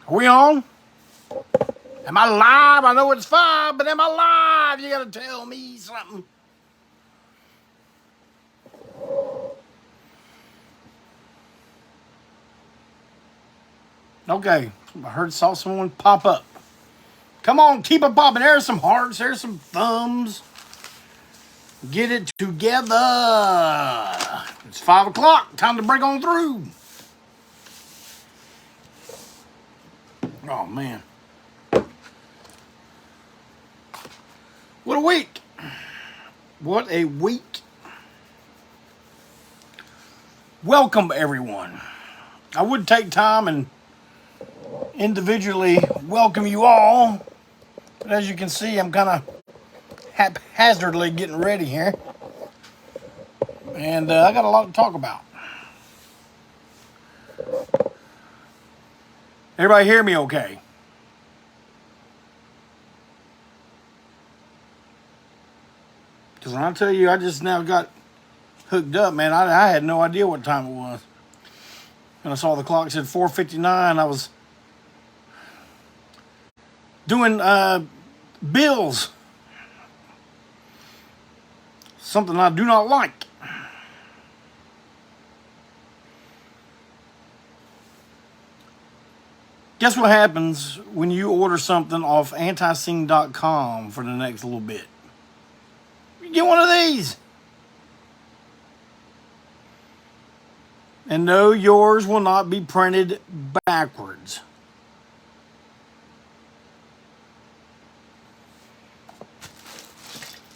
Are we on? Am I live? I know it's 5, but am I live? You gotta tell me something. Okay, saw someone pop up. Come on, keep it popping. There's some hearts, there's some thumbs. Get it together. It's 5 o'clock, time to break on through. Oh, man. What a week. What a week. Welcome, everyone. I would take time and individually welcome you all. But as you can see, I'm kind of haphazardly getting ready here. And I got a lot to talk about. Everybody hear me okay? Because when I tell you I just now got hooked up, man, I had no idea what time it was. And I saw the clock said 4:59. I was doing bills. Something I do not like. Guess what happens when you order something off ANTiSEEN.com for the next little bit? You get one of these. And no, yours will not be printed backwards.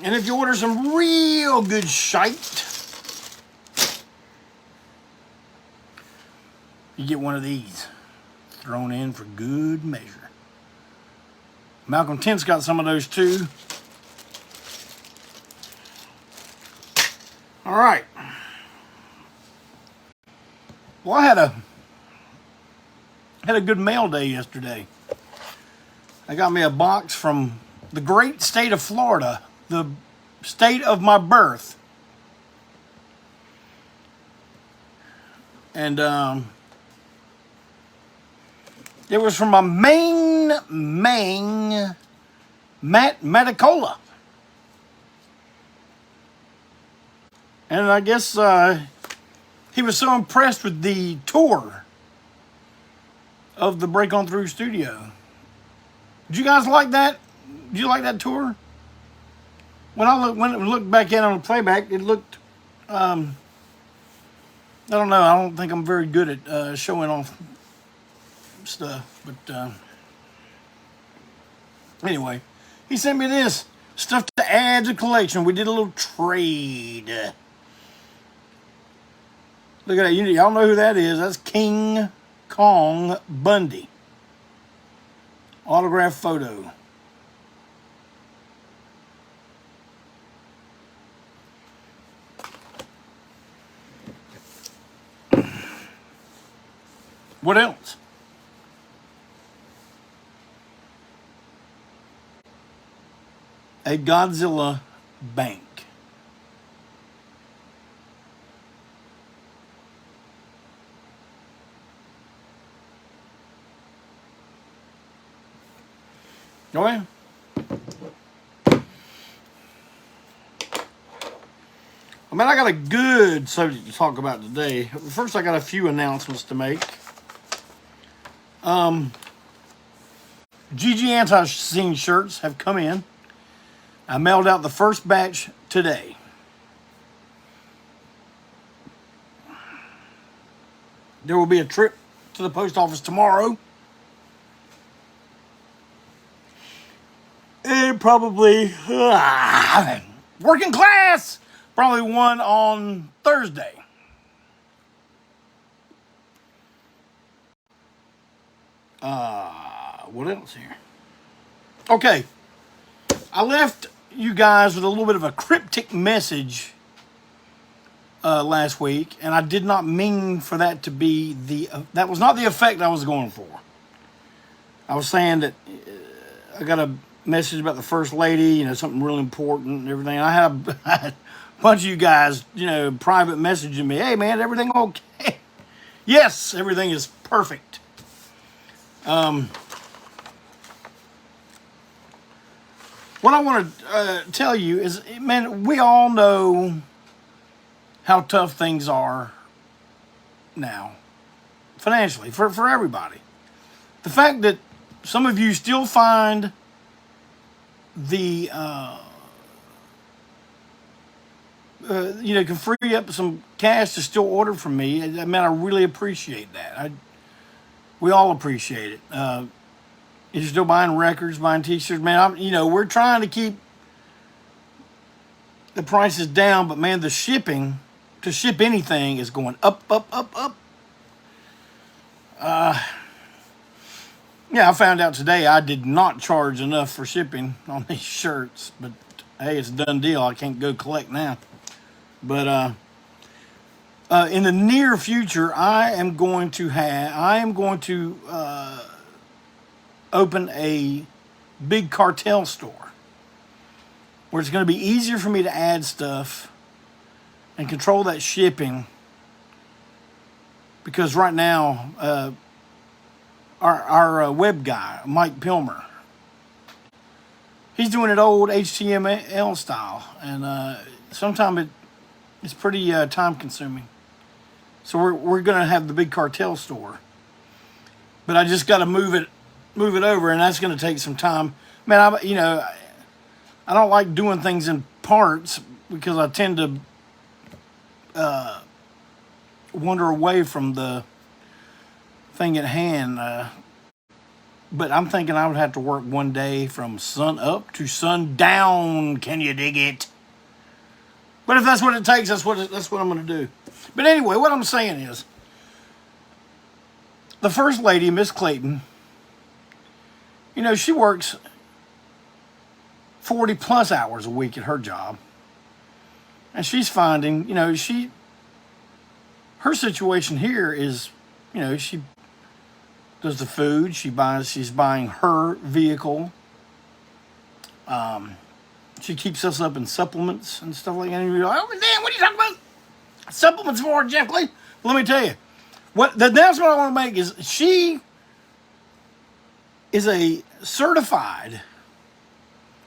And if you order some real good shite, you get one of these thrown in for good measure. Malcolm Tent's got some of those too. All right. Well, I had a good mail day yesterday. I got me a box from the great state of Florida, the state of my birth. And it was from a Maine Matt Medicola. And I guess he was so impressed with the tour of the Break On Through studio. Did you guys like that? Did you like that tour? When I looked back in on the playback, it looked, I don't know, I don't think I'm very good at showing off stuff, but anyway, he sent me this stuff to add to the collection. We did a little trade. Look at that. Y'all know who that is. That's King Kong Bundy. Autographed photo. What else? A Godzilla bank. Go ahead. I mean, I got a good subject to talk about today. First, I got a few announcements to make. GG ANTiSEEN shirts have come in. I mailed out the first batch today. There will be a trip to the post office tomorrow. And probably working class. Probably one on Thursday. What else here? Okay. I left you guys with a little bit of a cryptic message last week, and I did not mean for that to be that was not the effect I was going for. I was saying that I got a message about the First Lady, something really important and everything. I had a bunch of you guys, private messaging me, hey man, everything okay? Yes, everything is perfect. What I want to tell you is, man, we all know how tough things are now, financially, for everybody. The fact that some of you still find the, can free up some cash to still order from me. I mean, I really appreciate that. We all appreciate it. You're still buying records, buying T-shirts, man. We're trying to keep the prices down, but man, the shipping to ship anything is going up, up, up, up. Yeah, I found out today I did not charge enough for shipping on these shirts, but hey, it's a done deal. I can't go collect now. But in the near future, I am going to open a big cartel store where it's going to be easier for me to add stuff and control that shipping, because right now our web guy, Mike Pilmer, he's doing it old HTML style, and sometimes it's pretty time consuming. So we're going to have the big cartel store, but I just got to move it over, and that's going to take some time. Man, I don't like doing things in parts because I tend to wander away from the thing at hand. But I'm thinking I would have to work one day from sun up to sundown. Can you dig it? But if that's what it takes, that's what I'm going to do. But anyway, what I'm saying is, the First Lady, Miss Clayton, she works 40 plus hours a week at her job. And she's finding, her situation here is, she does the food, she's buying her vehicle. She keeps us up in supplements and stuff like that. And you're like, oh, damn, what are you talking about? Supplements for, Jeff Clay? Let me tell you. The announcement I want to make is she is a certified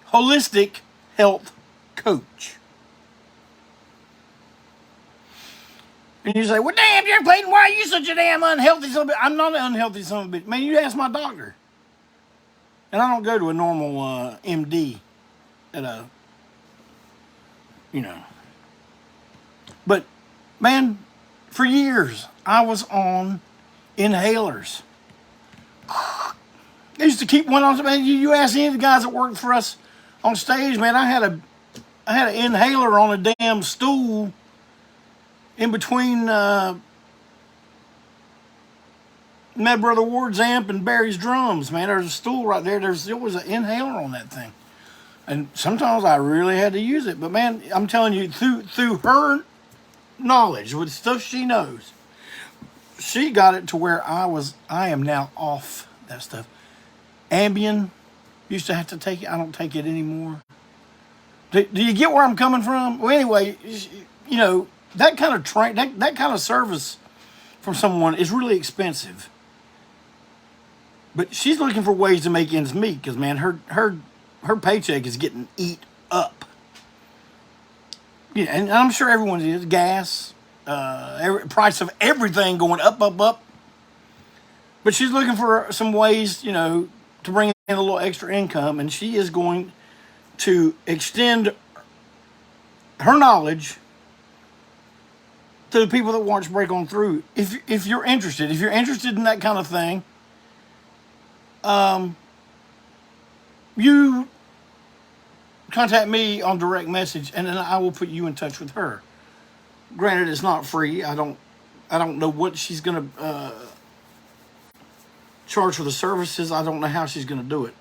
holistic health coach. And you say, well, damn, Jeff Clayton, why are you such a damn unhealthy son of a bitch? I'm not an unhealthy son of a bitch. Man, you ask my doctor. And I don't go to a normal MD at a, But, man, for years, I was on inhalers. I used to keep one on. Man, you ask any of the guys that worked for us on stage, man, I had an inhaler on a damn stool in between Mad Brother Ward's amp and Barry's drums, man. There's a stool right there. There was an inhaler on that thing. And sometimes I really had to use it. But, man, I'm telling you, through her knowledge, with stuff she knows, she got it to where I am now off that stuff. Ambien, used to have to take it. I don't take it anymore. Do you get where I'm coming from? Well, anyway, that kind of that kind of service from someone is really expensive. But she's looking for ways to make ends meet because, man, her paycheck is getting eat up. Yeah, and I'm sure everyone's is. Gas, price of everything going up, up, up. But she's looking for some ways, to bring in a little extra income, and she is going to extend her knowledge to the people that watch Break On Through. If you're interested in that kind of thing, you contact me on direct message, and then I will put you in touch with her. Granted, it's not free. I don't know what she's gonna charge for the services. I don't know how she's gonna do it.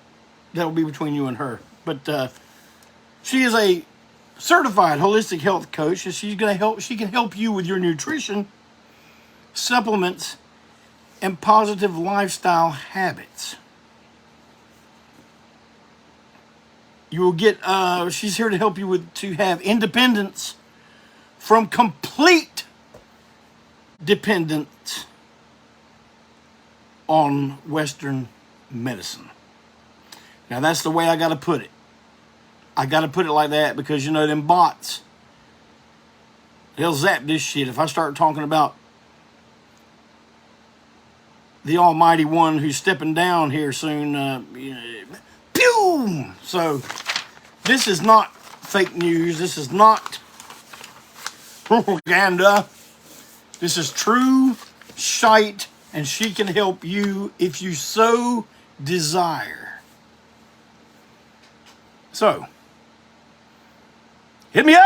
That will be between you and her. But she is a certified holistic health coach, and she's gonna help. She can help you with your nutrition, supplements, and positive lifestyle habits. You will get. She's here to help you to have independence from complete dependence. on Western medicine. Now, that's the way I got to put it. I got to put it like that because, you know, them bots, they'll zap this shit. If I start talking about the almighty one who's stepping down here soon, pew! So, this is not fake news. This is not propaganda. This is true shite, and she can help you if you so desire. So, hit me up!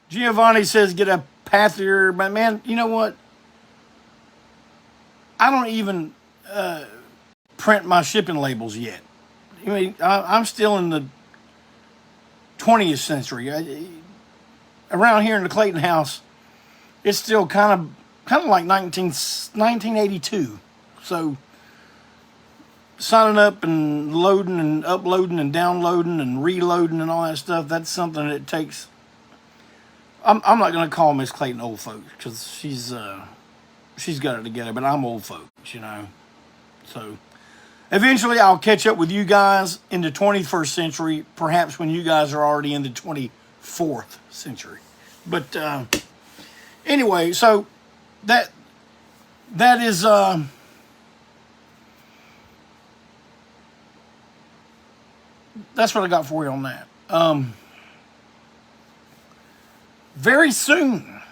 Giovanni says get a pathier, but man, you know what? I don't even print my shipping labels yet. I mean, I'm still in the 20th century. Around here in the Clayton house, it's still kind of like 1982. So, signing up and loading and uploading and downloading and reloading and all that stuff, that's something that takes... I'm not going to call Miss Clayton old folks because she's got it together, but I'm old folks, you know. So, eventually I'll catch up with you guys in the 21st century, perhaps when you guys are already in the 24th century. But anyway, so that is that's what I got for you on that. Very soon,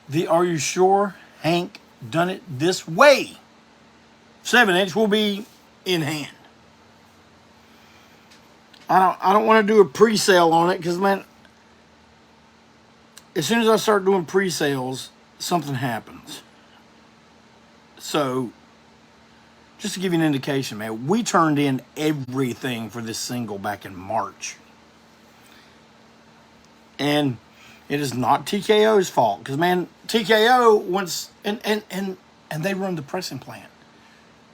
the Are You Sure Hank Done It This Way 7-inch will be in hand. I don't want to do a pre-sale on it because, man, as soon as I start doing pre-sales, something happens. So, just to give you an indication, man, we turned in everything for this single back in March. And it is not TKO's fault. Because, man, TKO wants... And they run the pressing plant.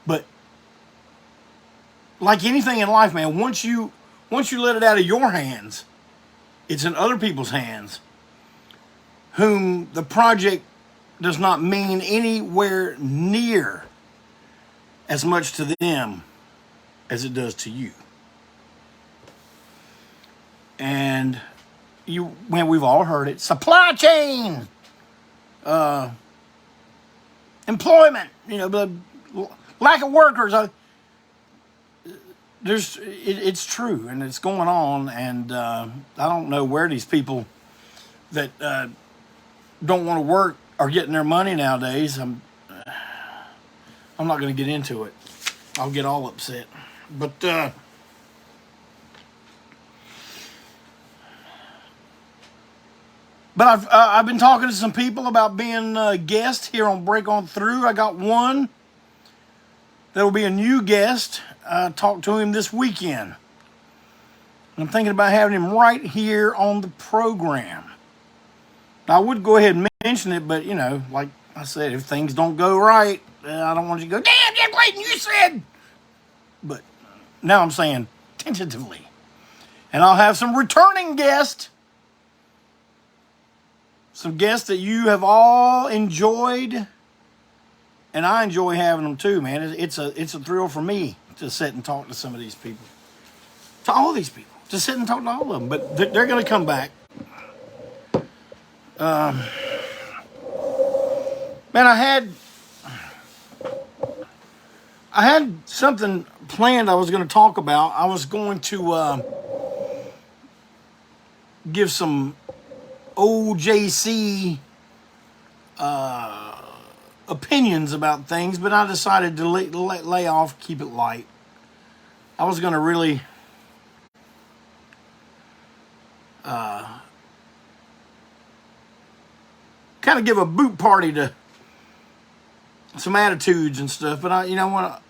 But, like anything in life, man, once you let it out of your hands, it's in other people's hands, whom the project does not mean anywhere near as much to them as it does to you. And we've all heard it. Supply chain, employment, the lack of workers. It's true, and it's going on. And I don't know where these people that don't want to work are getting their money nowadays. I'm not going to get into it. I'll get all upset. But I've been talking to some people about being a guest here on Break On Through. I got one that will be a new guest. I talked to him this weekend. I'm thinking about having him right here on the program. Now, I would go ahead and mention it, but, like I said, if things don't go right, I don't want you to go, damn, Jeff Clayton, you said. But now I'm saying tentatively. And I'll have some returning guests. Some guests that you have all enjoyed. And I enjoy having them too, man. It's a thrill for me to sit and talk to some of these people. To all these people. To sit and talk to all of them. But they're going to come back. Man, I had something planned I was going to talk about. I was going to give some OJC opinions about things, but I decided to lay off, keep it light. I was going to really kind of give a boot party to some attitudes and stuff, but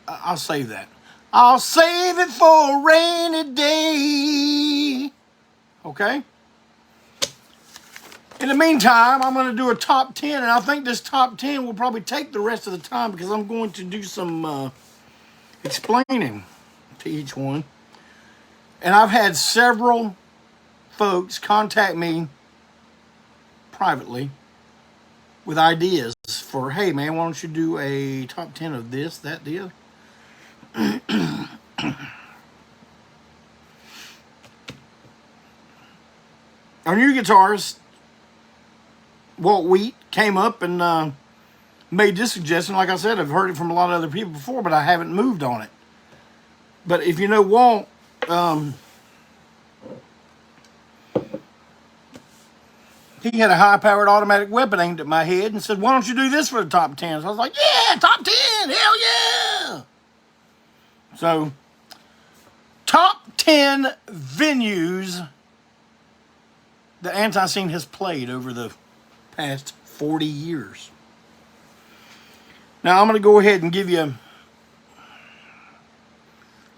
I'll save that. I'll save it for a rainy day. Okay? In the meantime, I'm going to do a top 10, and I think this top 10 will probably take the rest of the time because I'm going to do some explaining to each one. And I've had several folks contact me privately with ideas for, hey man, why don't you do a top 10 of this, that, the other? Our new guitarist, Walt Wheat, came up and made this suggestion. Like I said, I've heard it from a lot of other people before, but I haven't moved on it. But if you know Walt, he had a high-powered automatic weapon aimed at my head and said, why don't you do this for the top 10? So I was like, yeah, top 10, hell yeah! So, top 10 venues that ANTiSEEN has played over the past 40 years. Now, I'm going to go ahead and give you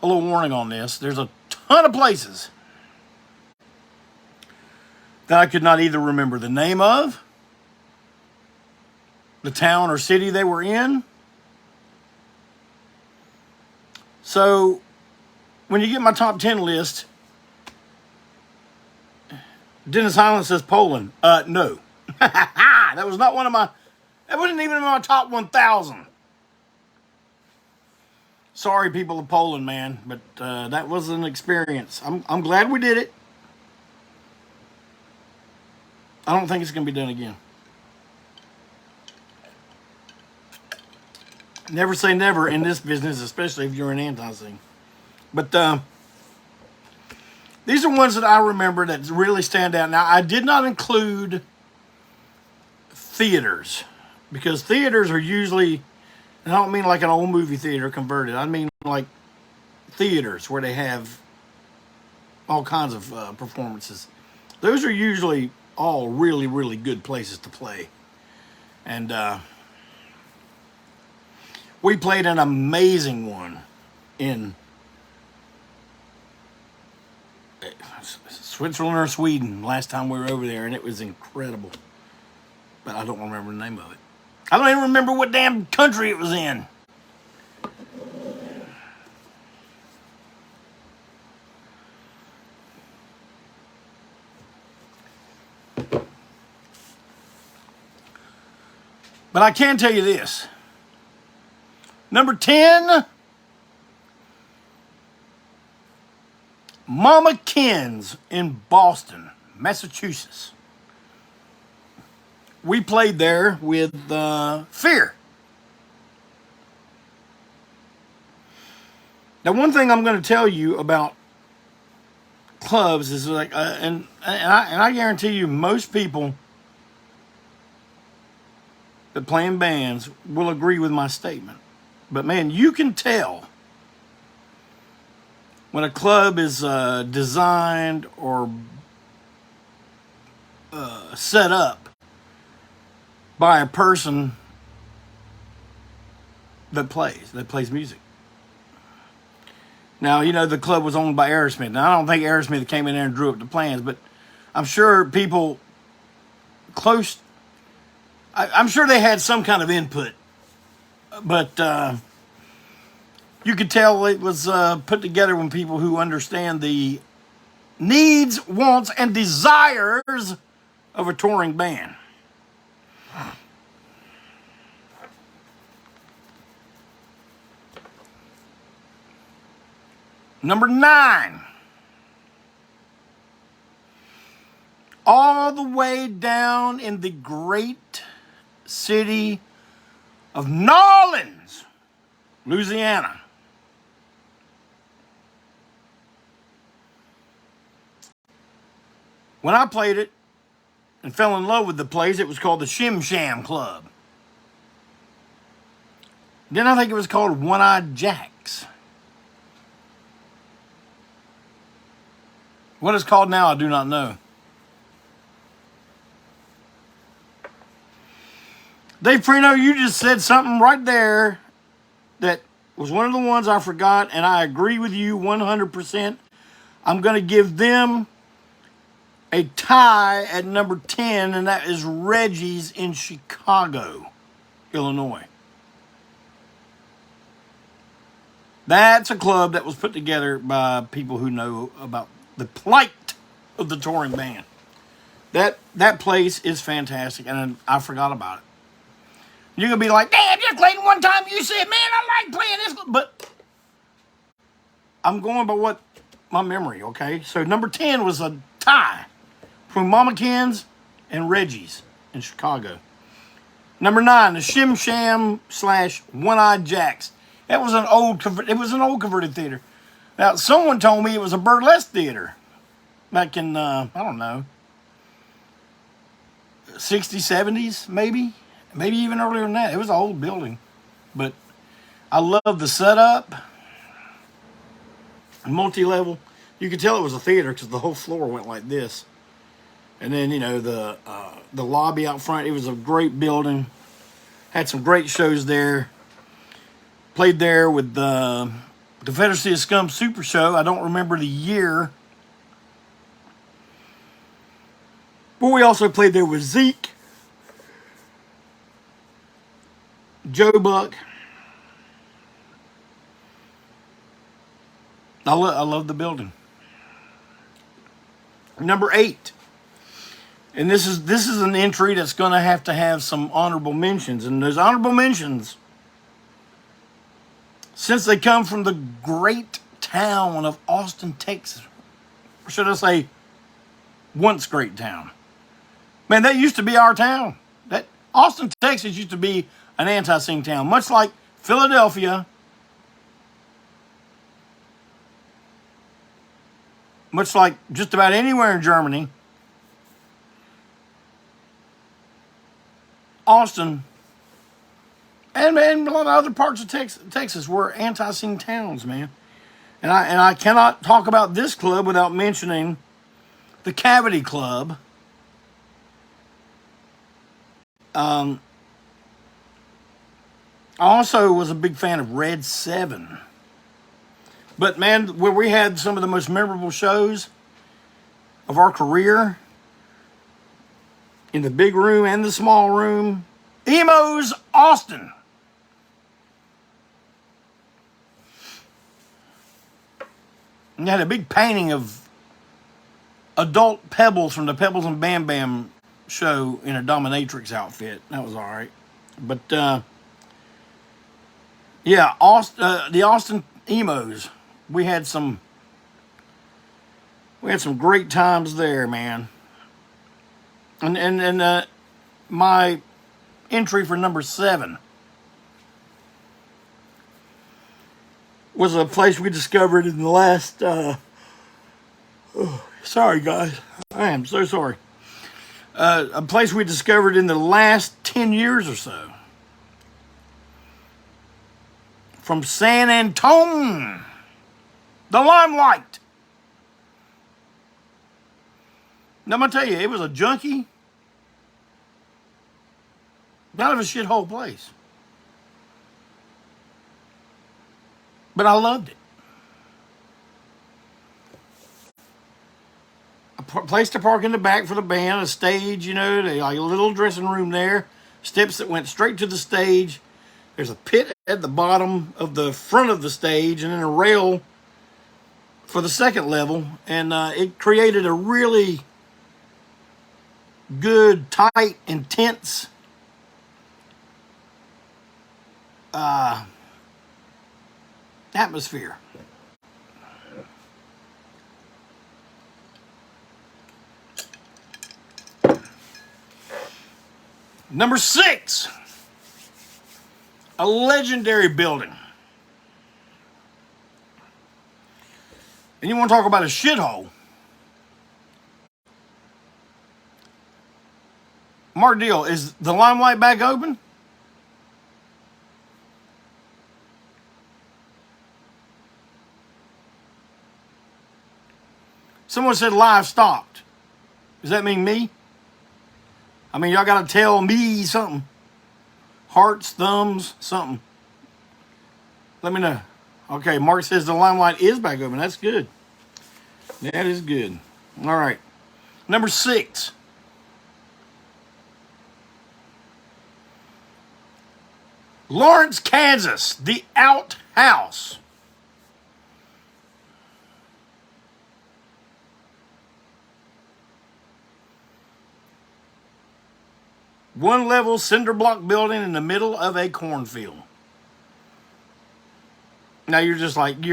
a little warning on this. There's a ton of places that I could not either remember the name of, the town or city they were in. So, when you get my top 10 list, Dennis Highland says Poland. No. That was not one of my, that wasn't even in my top 1,000. Sorry, people of Poland, man, but that was an experience. I'm glad we did it. I don't think it's going to be done again. Never say never in this business, especially if you're an ANTiSEEN. But these are ones that I remember that really stand out. Now, I did not include theaters, because theaters are usually, and I don't mean like an old movie theater converted. I mean like theaters where they have all kinds of performances. Those are usually all really, really good places to play. And we played an amazing one in Switzerland or Sweden last time we were over there, and it was incredible. But I don't remember the name of it. I don't even remember what damn country it was in. But I can tell you this. Number 10, Mama Ken's in Boston, Massachusetts. We played there with Fear. Now, one thing I'm going to tell you about clubs is like, and I guarantee you, most people that play in bands will agree with my statement. But man, you can tell when a club is designed or set up by a person that plays music. Now, you know, the club was owned by Aerosmith. Now, I don't think Aerosmith came in there and drew up the plans, but I'm sure people close, I'm sure they had some kind of input. But you could tell it was put together when people who understand the needs, wants, and desires of a touring band. Number 9. All the way down in the great city of New Orleans, Louisiana. When I played it and fell in love with the place, it was called the Shim Sham Club. Then I think it was called One-Eyed Jacks. What it's called now, I do not know. Dave Prino, you just said something right there that was one of the ones I forgot, and I agree with you 100%. I'm going to give them a tie at number 10, and that is Reggie's in Chicago, Illinois. That's a club that was put together by people who know about the plight of the touring band. That place is fantastic, and I forgot about it. You're going to be like, damn, just Clayton, one time you said, man, I like playing this. But I'm going by what my memory, okay? So number 10 was a tie between Mama Ken's and Reggie's in Chicago. Number 9, the Shim Sham / One-Eyed Jacks. It was an old converted theater. Now, someone told me it was a burlesque theater back in, I don't know, 60s, 70s, maybe even earlier than that. It was an old building, but I love the setup, multi-level. You could tell it was a theater because the whole floor went like this, and then the lobby out front. It was a great building. Had some great shows there. Played there with the Confederacy of Scum Super Show. I don't remember the year. But we also played there with Zeke, Joe Buck. I love the building. Number 8. And this is an entry that's going to have some honorable mentions. And those honorable mentions, since they come from the great town of Austin, Texas, or should I say, once great town. Man, that used to be our town. That Austin, Texas used to be an ANTiSEEN town, much like Philadelphia, much like just about anywhere in Germany. Austin and a lot of other parts of Texas were ANTiSEEN towns, man. And I cannot talk about this club without mentioning the Cavity Club. I also was a big fan of Red 7. But man, where we had some of the most memorable shows of our career, in the big room and the small room, Emo's Austin. And they had a big painting of adult Pebbles from the Pebbles and Bam Bam show in a dominatrix outfit. That was all right. But yeah, the Austin Emos. We had some great times there, man. And my entry for number 7 was a place we discovered in the last. Sorry, guys. I am so sorry. A place we discovered in the last 10 years or so. From San Antone, the Limelight. Now, I'm going to tell you, it was a junky, kind of a shithole place. But I loved it. A place to park in the back for the band, a stage, like a little dressing room there, steps that went straight to the stage. There's a pit at the bottom of the front of the stage, and then a rail for the second level. And it created a really good, tight, intense atmosphere. Number 6, a legendary building. And you want to talk about a shithole? Mark Deal, is the Limelight back open? Someone said live stopped. Does that mean me? I mean, y'all got to tell me something. Hearts, thumbs, something. Let me know. Okay, Mark says the Limelight is back open. That's good. That is good. All right. Number 6. Lawrence, Kansas, the Outhouse. One-level cinder block building in the middle of a cornfield. Now you're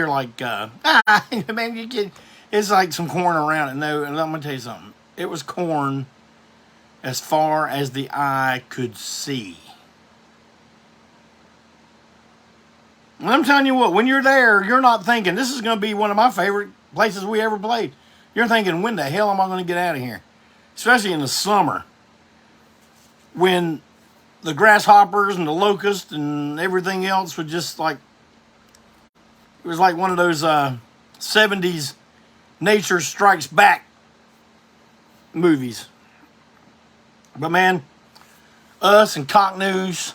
like, man, you can. It's like some corn around it. No, and I'm gonna tell you something. It was corn as far as the eye could see. And I'm telling you what, when you're there, you're not thinking, this is going to be one of my favorite places we ever played. You're thinking, when the hell am I going to get out of here? Especially in the summer, when the grasshoppers and the locusts and everything else would just like, it was like one of those 70s Nature Strikes Back movies. But man, us and Cock News,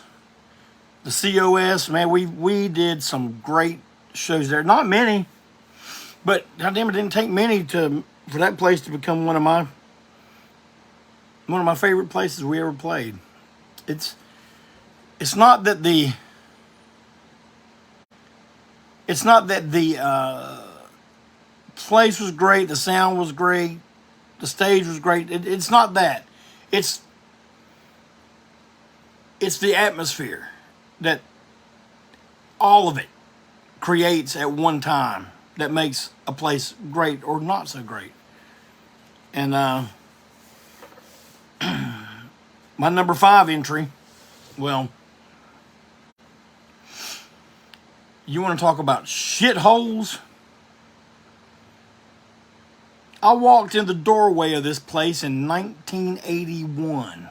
the COS, man, we did some great shows there. Not many, but goddamn, it didn't take many for that place to become one of my favorite places we ever played. It's not that the place was great, the sound was great, the stage was great. It's not that. It's the atmosphere that all of it creates at one time that makes a place great or not so great. And my number 5 entry, well, you want to talk about shitholes? I walked in the doorway of this place in 1981.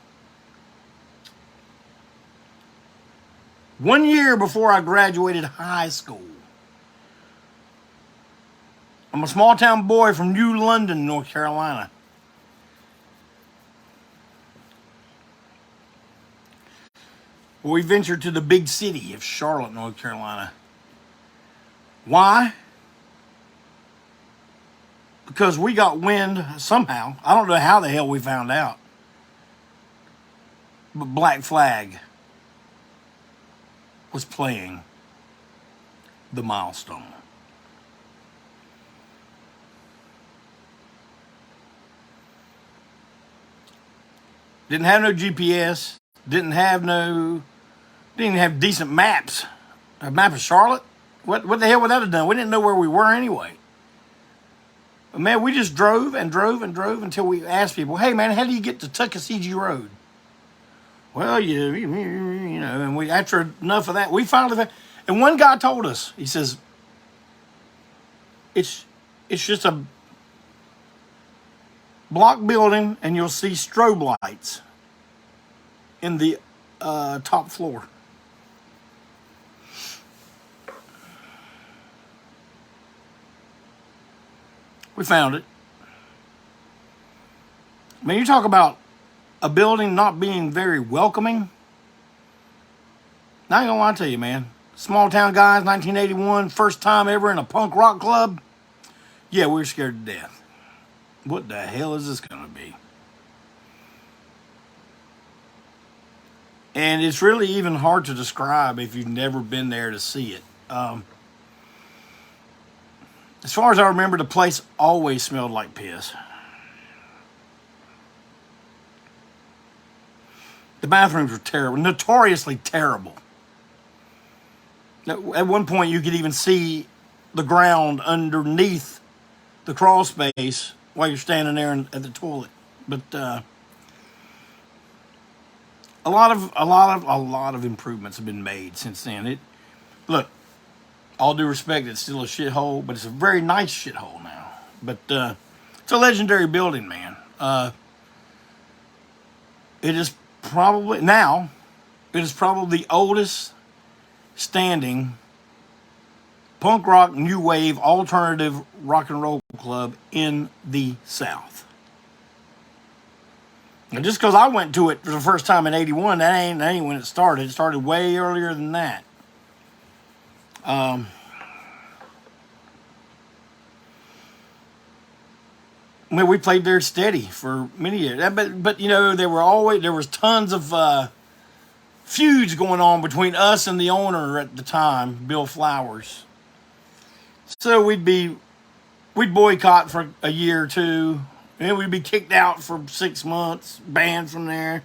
1 year before I graduated high school. I'm a small town boy from New London, North Carolina. We ventured to the big city of Charlotte, North Carolina. Why? Because we got wind somehow. I don't know how the hell we found out. But Black Flag was playing the Milestone. Didn't have no GPS. Didn't have decent maps. A map of Charlotte? What the hell would that have done? We didn't know where we were anyway. But man, we just drove and drove and drove until we asked people, hey man, how do you get to Tuckasegee Road? Well, you know, and we, after enough of that, we finally found, and one guy told us, he says, it's just a block building and you'll see strobe lights in the top floor. We found it. I mean, you talk about a building not being very welcoming. I ain't gonna lie to you, man. Small town guys, 1981, first time ever in a punk rock club. Yeah, we were scared to death. What the hell is this gonna be? And it's really even hard to describe if you've never been there to see it. As far as I remember, the place always smelled like piss. The bathrooms were terrible, notoriously terrible. At one point, you could even see the ground underneath the crawl space while you're standing there at the toilet. But a lot of improvements have been made since then. Look, all due respect, it's still a shithole, but it's a very nice shithole now. But it's a legendary building, man. It is probably the oldest standing punk rock, new wave, alternative rock and roll club in the South. And just because I went to it for the first time in '81, that ain't when it started. It started way earlier than that. I mean, we played there steady for many years. But you know, there was tons of feuds going on between us and the owner at the time, Bill Flowers. So we'd boycott for a year or two, and we'd be kicked out for 6 months, banned from there.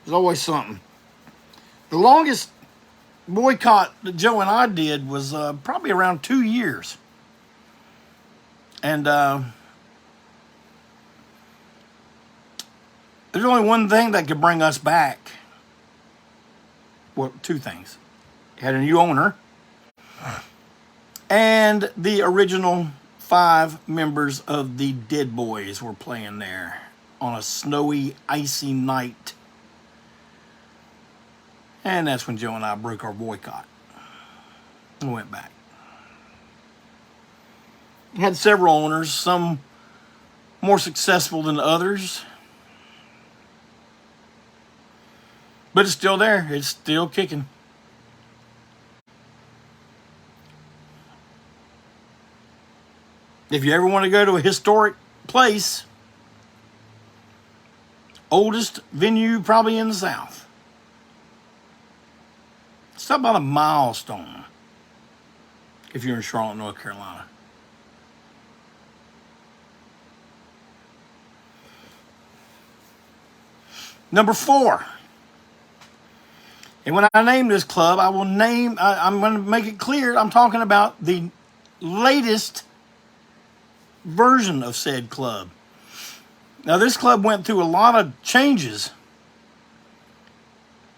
There's always something. The longest boycott that Joe and I did was probably around 2 years. And there's only one thing that could bring us back. Well, two things. Had a new owner. And the original 5 members of the Dead Boys were playing there on a snowy, icy night. And that's when Joe and I broke our boycott and went back. Had several owners, some more successful than others. But it's still there. It's still kicking. If you ever want to go to a historic place, oldest venue probably in the South. It's about a milestone if you're in Charlotte, North Carolina. Number 4. And when I name this club, I'm going to make it clear, I'm talking about the latest version of said club. Now, this club went through a lot of changes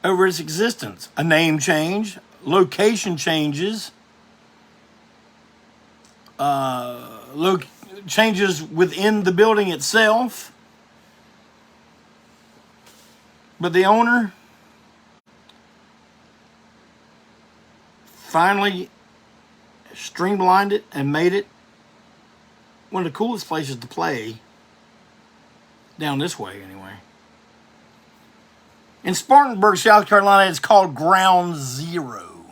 over its existence. A name change, location changes, changes within the building itself. But the owner finally streamlined it and made it one of the coolest places to play down this way anyway. In Spartanburg, South Carolina, it's called Ground Zero.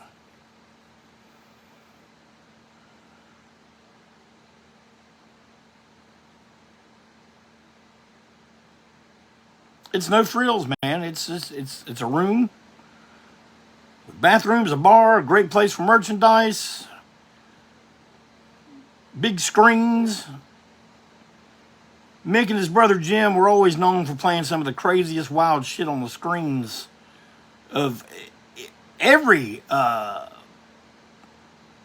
It's no frills, man. It's a room with bathrooms, a bar, a great place for merchandise, big screens. Mick and his brother Jim were always known for playing some of the craziest wild shit on the screens of every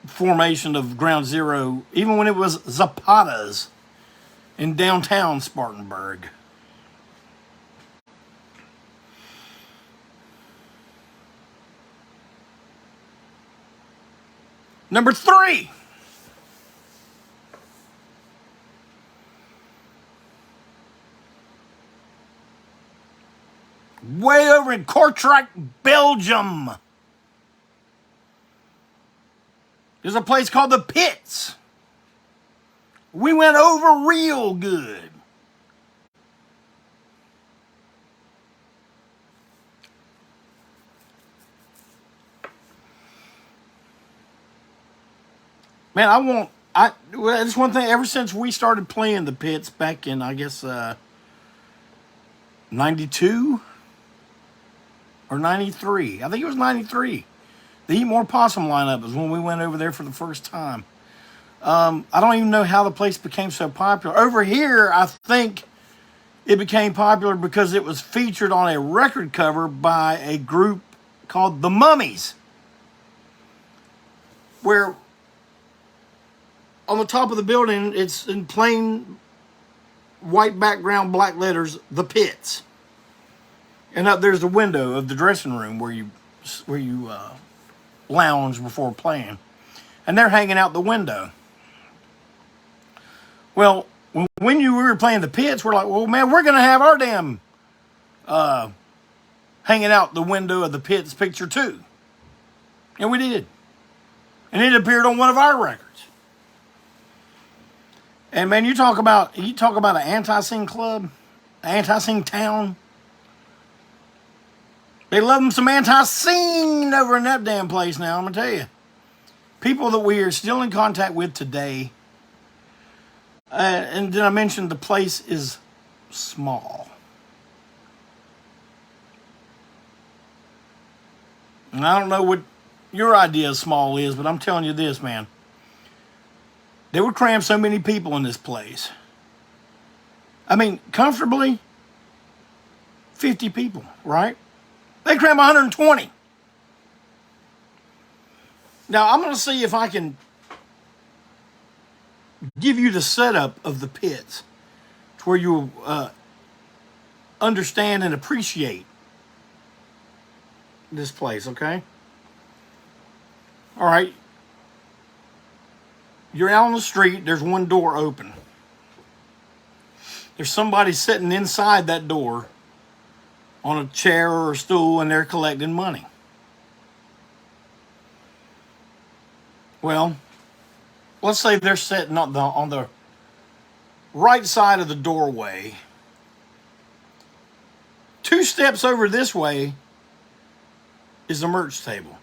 formation of Ground Zero, even when it was Zapata's in downtown Spartanburg. Number 3. Way over in Kortrijk, Belgium. There's a place called the Pits. We went over real good. Man, it's one thing, ever since we started playing the Pits back in, I guess, 92 or 93. I think it was 93. The Eat More Possum lineup was when we went over there for the first time. I don't even know how the place became so popular. Over here, I think it became popular because it was featured on a record cover by a group called The Mummies, where on the top of the building, it's in plain white background, black letters, The Pits. And up there's the window of the dressing room where you lounge before playing. And they're hanging out the window. Well, when we were playing the Pits, we're like, well, man, we're going to have our damn hanging out the window of the Pits picture too. And we did. And it appeared on one of our records. And man, you talk about an ANTiSEEN club, an ANTiSEEN town. They love them some ANTiSEEN over in that damn place now, I'm going to tell you. People that we are still in contact with today. And then I mentioned the place is small. And I don't know what your idea of small is, but I'm telling you this, man. They would cram so many people in this place. I mean, comfortably, 50 people, right? They cram 120. Now, I'm going to see if I can give you the setup of the pits to where you'll understand and appreciate this place, okay? All right. You're out on the street. There's one door open. There's somebody sitting inside that door on a chair or a stool, and they're collecting money. Well, let's say they're sitting on the right side of the doorway. 2 steps over this way is the merch table.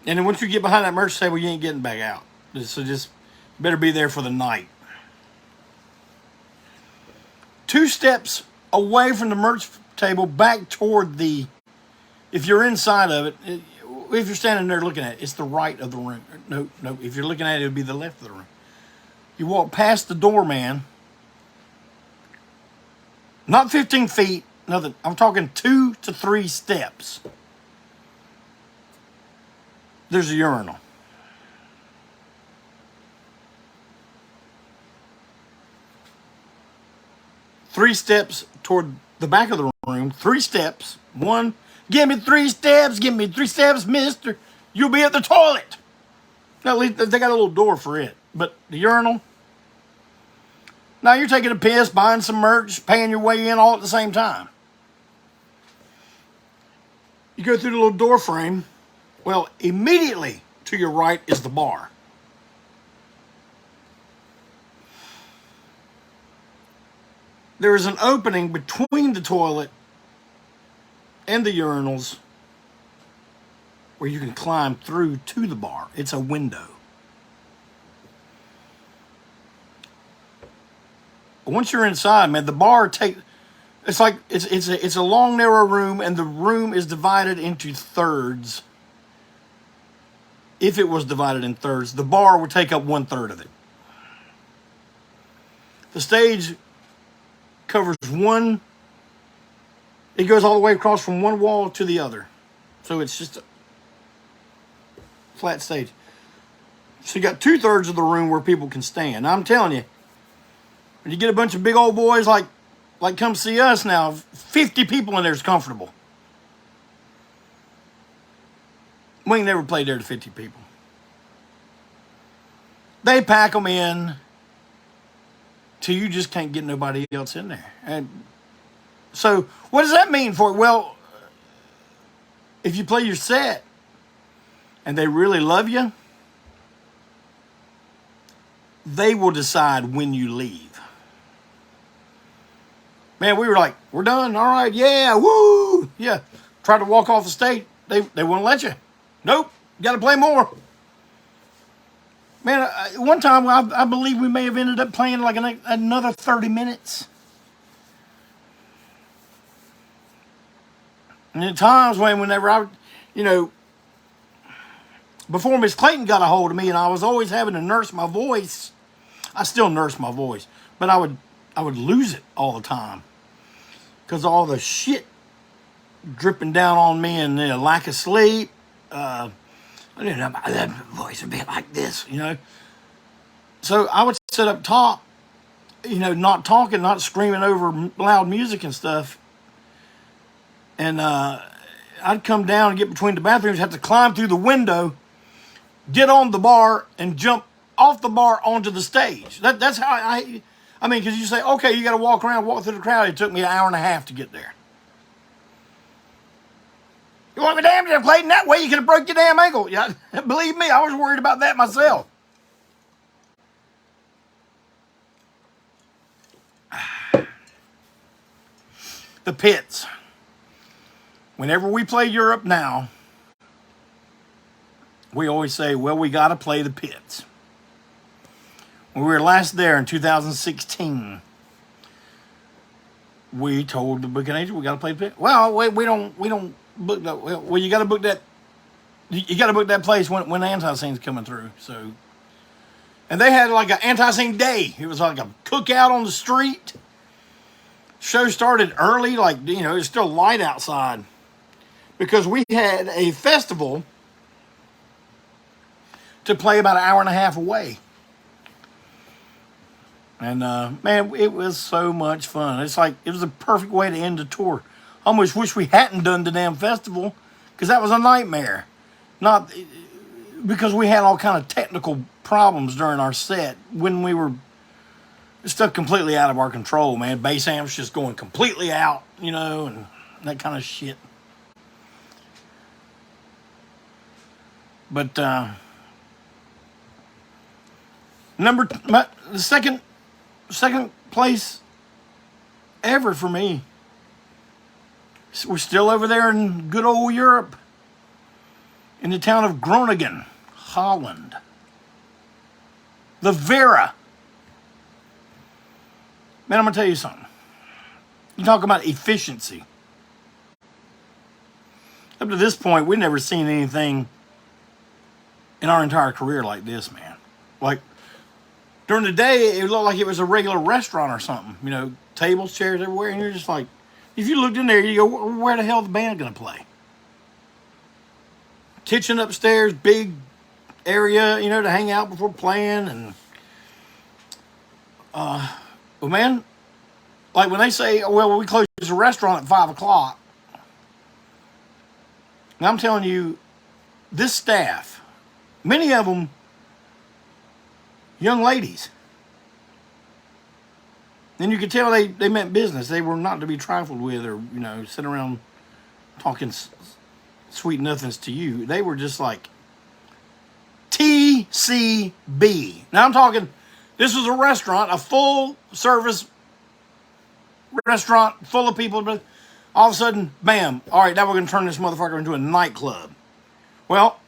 And then once you get behind that merch table, you ain't getting back out. So just better be there for the night. 2 steps away from the merch table, back toward the, if you're inside of it, if you're standing there looking at it, it's the right of the room. No, if you're looking at it, it would be the left of the room. You walk past the doorman, not 15 feet, nothing. I'm talking 2 to 3 steps. There's a urinal. Three steps toward the back of the room. 3 steps. 1. Give me 3 steps. Give me 3 steps, mister. You'll be at the toilet. At least they got a little door for it. But the urinal. Now you're taking a piss, buying some merch, paying your way in all at the same time. You go through the little door frame. Well, immediately to your right is the bar. There is an opening between the toilet and the urinals where you can climb through to the bar. It's a window. Once you're inside, man, the bar it's like it's a long, narrow room, and the room is divided into thirds. If it was divided in thirds, the bar would take up 1/3 of it. The stage covers one. It goes all the way across from one wall to the other. So it's just a flat stage. So you got 2/3 of the room where people can stand. Now, I'm telling you, when you get a bunch of big old boys like come see us now, 50 people in there is comfortable. We ain't never played there to 50 people. They pack them in till you just can't get nobody else in there. And so what does that mean for it? Well, if you play your set and they really love you, they will decide when you leave. Man, we were like, we're done. All right. Yeah. Woo. Yeah. Tried to walk off the stage. They wouldn't let you. Nope. Got to play more. Man, one time I believe we may have ended up playing like another 30 minutes. And at times whenever I, before Miss Clayton got a hold of me and I was always having to nurse my voice, I still nurse my voice, but I would lose it all the time because all the shit dripping down on me and the lack of sleep. I didn't know my voice would be like this, So I would sit up top, not talking, not screaming over loud music and stuff. And I'd come down and get between the bathrooms, have to climb through the window, get on the bar, and jump off the bar onto the stage. That's how I mean, because you say, okay, you got to walk through the crowd. It took me an hour and a half to get there. You want me damn Clayton? That way you could have broke your damn ankle. Yeah, believe me, I was worried about that myself. The pits. Whenever we play Europe now, we always say, well, we got to play the pits. When we were last there in 2016, we told the booking agent we got to play the pit. Well, we don't book that. Well, you got to book that. You got to book that place when ANTiSEEN's coming through. So And they had like an ANTiSEEN day. It was like a cookout on the street. Show started early, like, you know, it's still light outside. Because we had a festival to play about an hour and a half away. And, man, it was so much fun. It's like, it was the perfect way to end the tour. I almost wish we hadn't done the damn festival, because that was a nightmare. Not because we had all kind of technical problems during our set when we were stuff completely out of our control, man. Bass amps just going completely out, you know, and that kind of shit. But the second place ever for me. We're still over there in good old Europe, in the town of Groningen, Holland. The Vera. Man, I'm going to tell you something. You talk about efficiency. Up to this point, we've never seen anything in our entire career like this, man. Like, during the day, it looked like it was a regular restaurant or something. You know, tables, chairs everywhere, and you're just like, if you looked in there, you go, where the hell is the band going to play? Kitchen upstairs, big area, you know, to hang out before playing. And, well, man, like when they say, well, we close the restaurant at 5 o'clock. Now, I'm telling you, this staff, many of them, young ladies. And you could tell they meant business. They were not to be trifled with or, you know, sit around talking sweet nothings to you. They were just like TCB. Now I'm talking, this was a restaurant, a full service restaurant full of people. But all of a sudden, bam, all right, now we're going to turn this motherfucker into a nightclub. Well,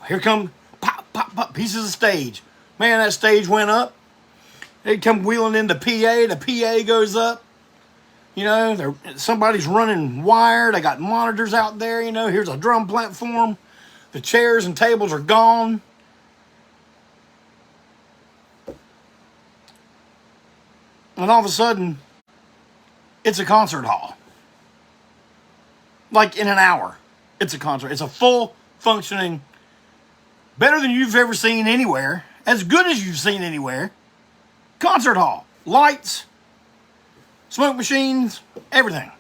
here come pop, pop, pop, pieces of stage. Man, that stage went up. They come wheeling in the PA. The PA goes up. You know, somebody's running wire. They got monitors out there. You know, here's a drum platform. The chairs and tables are gone. And all of a sudden, it's a concert hall. Like in an hour, it's a concert. It's a full functioning, better than you've ever seen anywhere, as good as you've seen anywhere, concert hall. Lights, smoke machines, everything.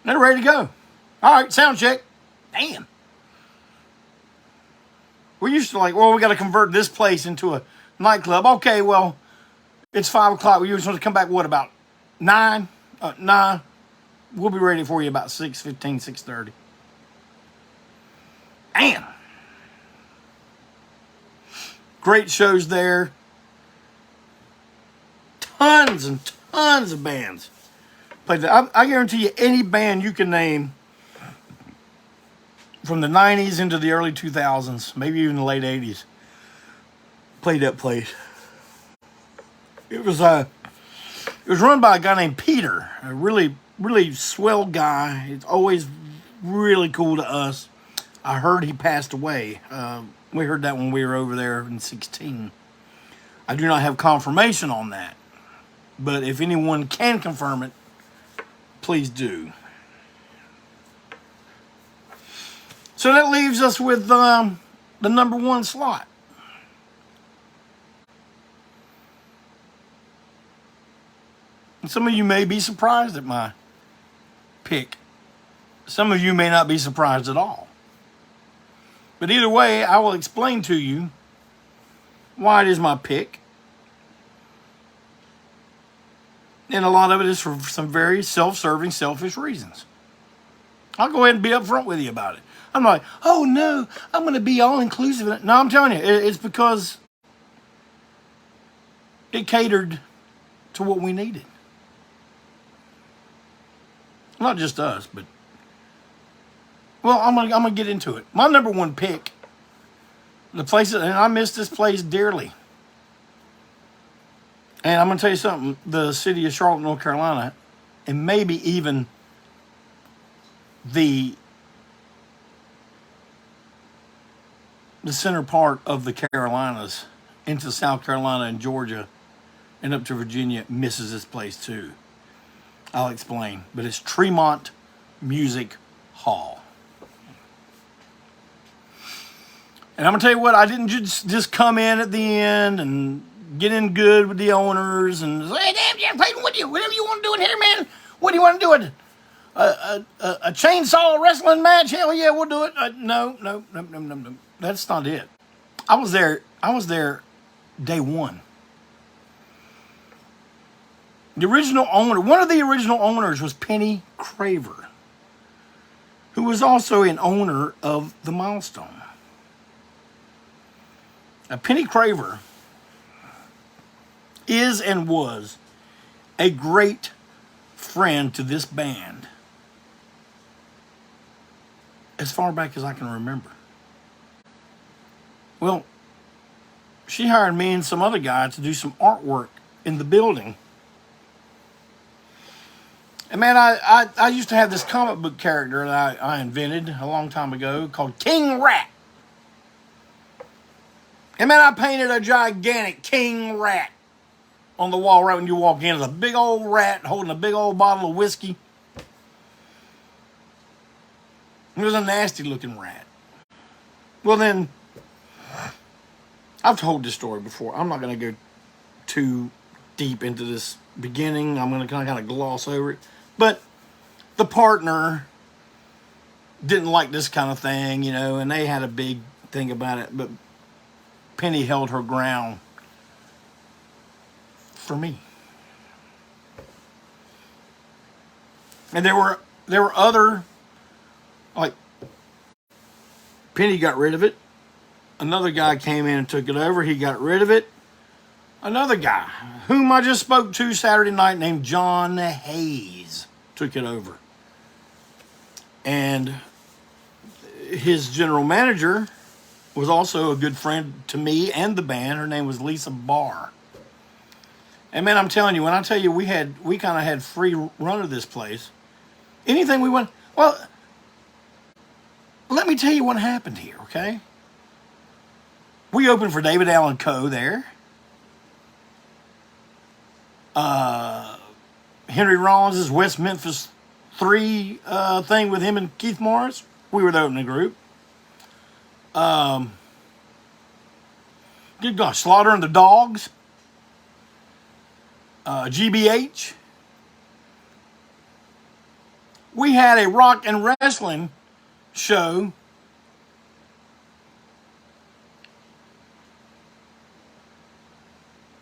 They're ready to go. All right, sound check. Damn. We used to like, well, we got to convert this place into a nightclub. Okay, well, it's 5 o'clock. We were supposed to come back, what, about 9? 9. We'll be ready for you about 6:15, 6:30. Damn. Great shows there. Tons and tons of bands played there. I guarantee you, any band you can name from the 90s into the early 2000s, maybe even the late 80s, played that place. It was run by a guy named Peter, a really swell guy. It's always really cool to us. I heard he passed away. We heard that when we were over there in 16. I do not have confirmation on that. But if anyone can confirm it, please do. So that leaves us with the number 1 slot. And some of you may be surprised at my pick. Some of you may not be surprised at all. But either way, I will explain to you why it is my pick. And a lot of it is for some very self-serving, selfish reasons. I'll go ahead and be upfront with you about it. I'm like, oh no, I'm going to be all-inclusive. No, I'm telling you, it's because it catered to what we needed. Not just us, but... Well, I'm gonna get into it. My number 1 pick, the place, and I miss this place dearly. And I'm gonna tell you something. The city of Charlotte, North Carolina, and maybe even the center part of the Carolinas into South Carolina and Georgia and up to Virginia misses this place too. I'll explain. But it's Tremont Music Hall. And I'm going to tell you what, I didn't just come in at the end and get in good with the owners and say, hey, damn, Clayton, whatever you want to do in here, man. What do you want to do? A chainsaw wrestling match? Hell yeah, we'll do it. No. That's not it. I was there day one. The original owner, one of the original owners was Penny Craver, who was also an owner of the Milestone. Now, Penny Craver is and was a great friend to this band as far back as I can remember. Well, she hired me and some other guy to do some artwork in the building. And man, I used to have this comic book character that I invented a long time ago called King Rat. And man, I painted a gigantic King Rat on the wall right when you walk in. It's a big old rat holding a big old bottle of whiskey. It was a nasty looking rat. Well then, I've told this story before. I'm not going to go too deep into this beginning. I'm going to kind of gloss over it. But the partner didn't like this kind of thing, you know, and they had a big thing about it. But Penny held her ground for me. And there were other, like, Penny got rid of it. Another guy came in and took it over. He got rid of it. Another guy, whom I just spoke to Saturday night, named John Hayes, took it over. And his general manager was also a good friend to me and the band. Her name was Lisa Barr. And man, I'm telling you, when I tell you we kind of had free run of this place. Anything we want, well, let me tell you what happened here, okay? We opened for David Allen Coe there. Henry Rollins' West Memphis 3 thing with him and Keith Morris. We were the opening group. Good gosh, Slaughter and the Dogs. GBH. We had a rock and wrestling show.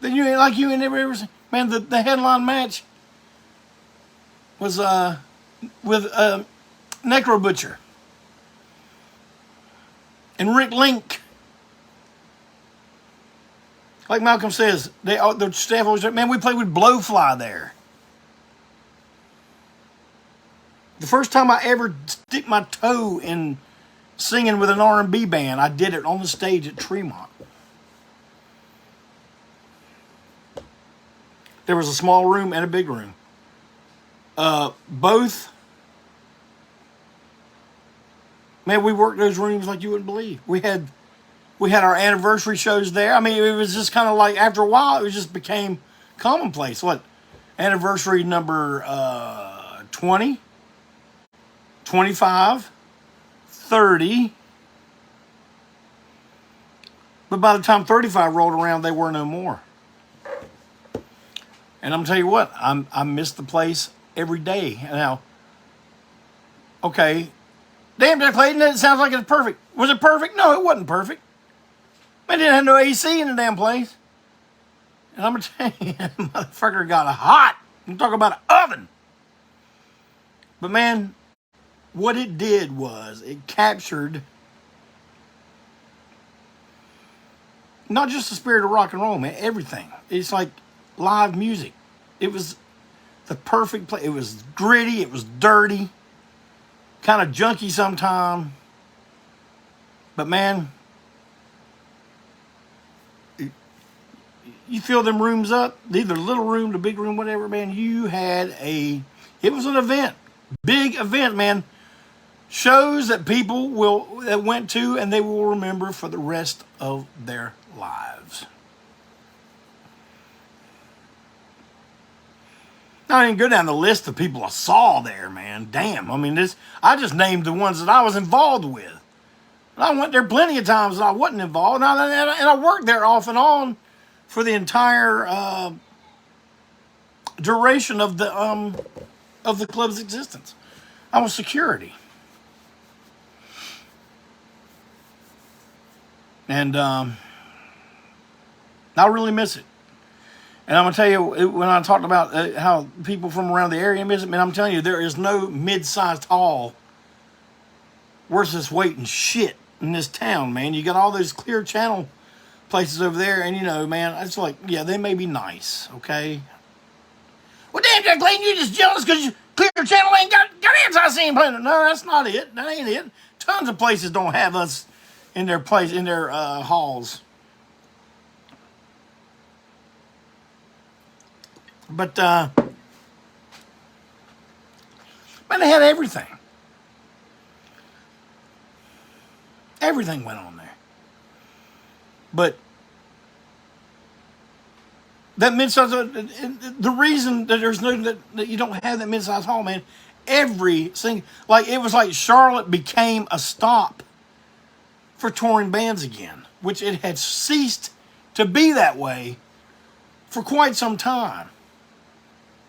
That you ain't never ever seen. Man, the headline match was with Necro Butcher and Rick Link. Like Malcolm says, the staff always, man, we played with Blowfly there. The first time I ever stick my toe in singing with an R&B band, I did it on the stage at Tremont. There was a small room and a big room. Both. Man, we worked those rooms like you wouldn't believe. We had our anniversary shows there. I mean, it was just kind of like, after a while, it just became commonplace. What? Anniversary number 20, 25, 30. But by the time 35 rolled around, they were no more. And I'm tell you what, I miss the place every day. Now, okay, damn, Clayton, it sounds like it's perfect. Was it perfect? No, it wasn't perfect. Man, didn't have no AC in the damn place. And I'm going to tell you, that motherfucker got hot. I'm talking about an oven. But man, what it did was it captured not just the spirit of rock and roll, man, everything. It's like live music. It was the perfect place. It was gritty. It was dirty. Kind of junky sometime. But man, you fill them rooms up, either little room to big room, whatever, man, it was an event. Big event, man. Shows that people that went to and they will remember for the rest of their lives. I didn't go down the list of people I saw there, man. Damn. I mean, I just named the ones that I was involved with. And I went there plenty of times that I wasn't involved. And I worked there off and on for the entire duration of the club's existence. I was security. And I really miss it. And I'm going to tell you, when I talked about how people from around the area miss it, man, I'm telling you, there is no mid-sized hall worth its weight in shit in this town, man. You got all those clear channel places over there, and, you know, man, it's like, yeah, they may be nice, okay? Well, damn, Clayton, you just jealous because Clear Channel ain't got ANTiSEEN playing. No, that's not it. That ain't it. Tons of places don't have us in their halls. But, man, they had everything. Everything went on there. But that mid-size, the reason that there's that you don't have that mid-size hall, man, every single, like, it was like Charlotte became a stop for touring bands again, which it had ceased to be that way for quite some time.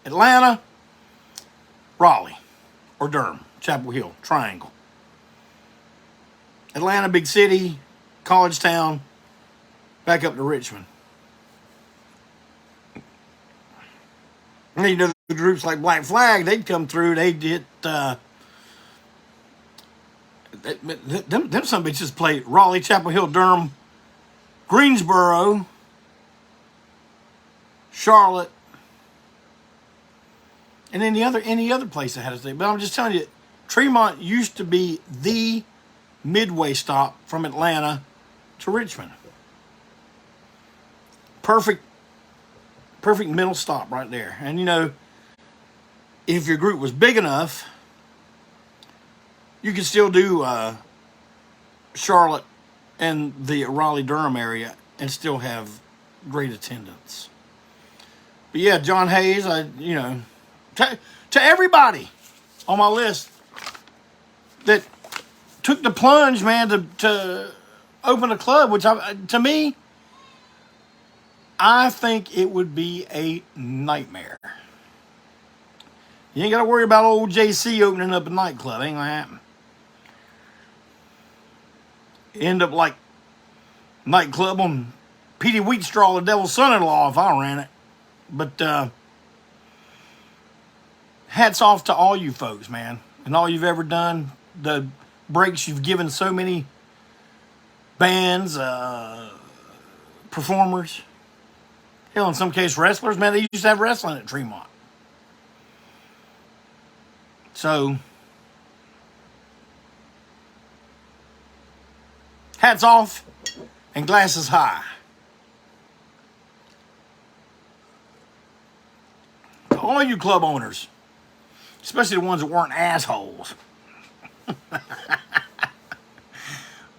Atlanta, Raleigh, or Durham, Chapel Hill, Triangle. Atlanta, big city, college town, back up to Richmond. And you know, the groups like Black Flag, they'd come through, they'd hit, them some bitches played Raleigh, Chapel Hill, Durham, Greensboro, Charlotte, and any other place that had a state. But I'm just telling you, Tremont used to be the midway stop from Atlanta to Richmond. Perfect middle stop right there. And, you know, if your group was big enough, you could still do Charlotte and the Raleigh-Durham area and still have great attendance. But yeah, John Hayes, to everybody on my list that took the plunge, man, to open a club, which to me, I think it would be a nightmare. You ain't got to worry about old JC opening up a nightclub. Ain't gonna happen. End up like nightclub on Petey Wheatstraw, the devil's son-in-law, if I ran it. But hats off to all you folks, man, and all you've ever done. The breaks you've given so many bands, performers. Hell, in some case, wrestlers, man, they used to have wrestling at Tremont. So, hats off and glasses high. To all you club owners, especially the ones that weren't assholes.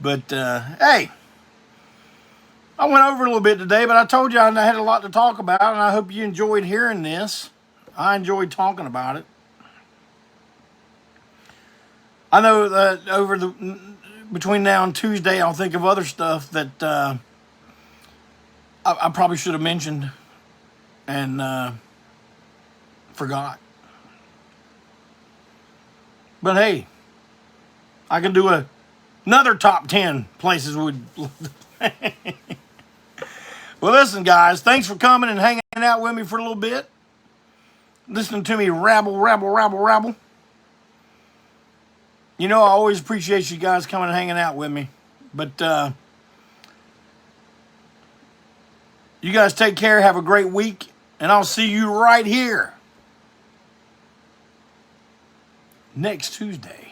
But, hey, I went over a little bit today, but I told you I had a lot to talk about, and I hope you enjoyed hearing this. I enjoyed talking about it. I know that between now and Tuesday, I'll think of other stuff that I probably should have mentioned and forgot. But hey, I can do another top 10 places would. Well, listen, guys, thanks for coming and hanging out with me for a little bit. Listening to me rabble. You know, I always appreciate you guys coming and hanging out with me. But you guys take care, have a great week, and I'll see you right here next Tuesday.